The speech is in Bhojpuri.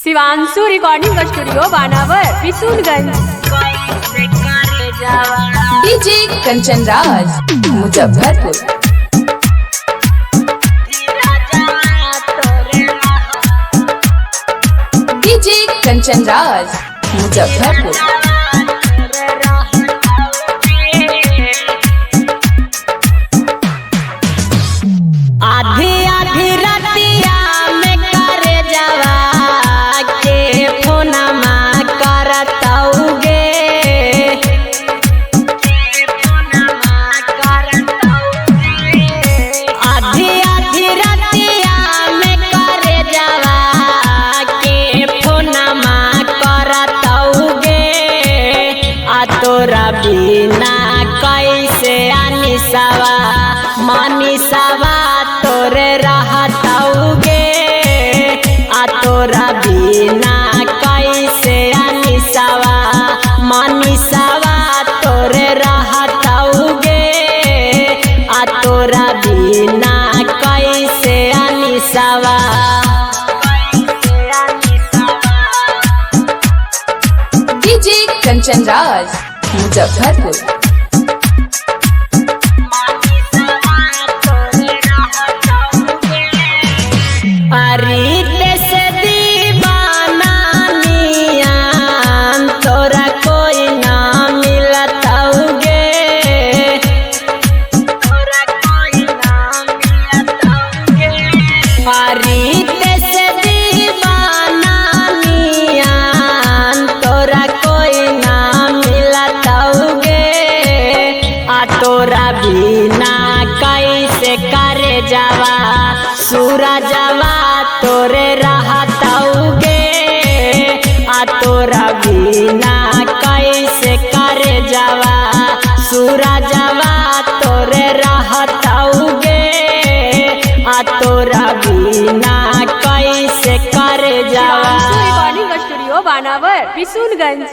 शिवांशु रिकॉर्डिंग स्टूडियो बानावर बिशुनगंज। डीजे कंचन राज मुजफ्फरपुर। डीजे कंचन राज मुजफ्फरपुर। आधी आधी रतिया में करे जावा के फोनमा करतौगे। आधी आधी रतिया में करे जावा के फोनमा करतौगे। आ तोरा बिना कैसे अनिसवा मनीषवा तोरे रहतौगे। आ तोरा बिना कैसे अनिसवा मनीषवा तोरे रहतौगे। आ तोरा बिना कैसे अनिसवा। डीजे कंचन राज मुजफ्फरपुर। अरीत से दीवाना नियान तोरा कोई ना मिलतौगे। अरीत से दीवाना नियान तोरा कोई ना मिलतौगे। आ तोरा बिना कैसे करे जावा सूरजवा तोरे रहतौगे। आ तोरा बिना कैसे करे जावा सूरजवा तोरे रहतौगे। आ तोरा बिना कैसे करे जावा। शिवांशु रिकॉर्डिंग स्टूडियो बानावर बिशुनगंज।